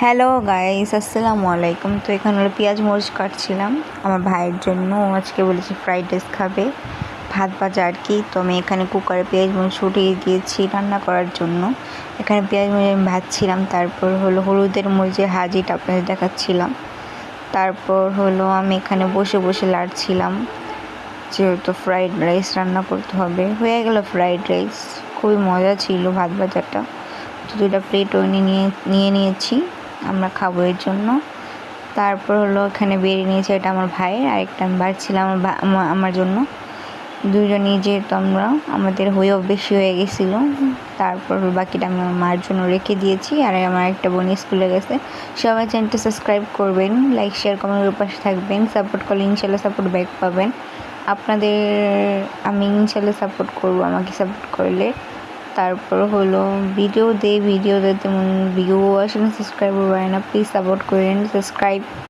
Hello guys, আসসালামু আলাইকুম। তো এখানে হলো পেঁয়াজ মরিচ কাটছিলাম আমার ভাইয়ের জন্য। ও আজকে বলেছে ফ্রাইড রাইস খাবে, ভাত ভাজা আর কি। তো আমি এখানে কুকারে পেঁয়াজ মরিচ উঠিয়ে দিয়েছি রান্না করার জন্য। এখানে পেঁয়াজ মরিচ আমি ভাজছিলাম, তারপর হলো হলুদের মরিচের হাজিটা আপনাদের দেখাচ্ছিলাম। তারপর হলো আমি এখানে বসে বসে লাড়ছিলাম, যেহেতু ফ্রাইড রাইস রান্না করতে হবে। হয়ে গেল ফ্রাইড রাইস, খুবই মজা ছিল ভাত ভাজাটা। তো 2টা প্লেট নিয়ে নিয়েছি আমরা খাবো এর জন্য। তারপর হলো এখানে বেরিয়ে নিয়েছি, এটা আমার ভাইয়ের, আরেকটা আমি বাড়ছিলাম আমার জন্য। দুজনই যেহেতু আমাদের হয়েও বেশি হয়ে গেছিলো, তারপর বাকিটা আমি আমার মার জন্য রেখে দিয়েছি। আর আমার একটা বোন স্কুলে গেছে। সবাই চ্যানেলটা সাবস্ক্রাইব করবেন, লাইক শেয়ার কমেন্টের পাশে থাকবেন। সাপোর্ট করলে ইনশাল্লাহ সাপোর্ট ব্যাক পাবেন। আপনাদের আমি ইনশাল্লাহ সাপোর্ট করবো, আমাকে সাপোর্ট করলে। তারপর হলো ভিডিওতে তেমন ভিউ আসে না, সাবস্ক্রাইবার হয় না। প্লিজ সাপোর্ট করেন, সাবস্ক্রাইব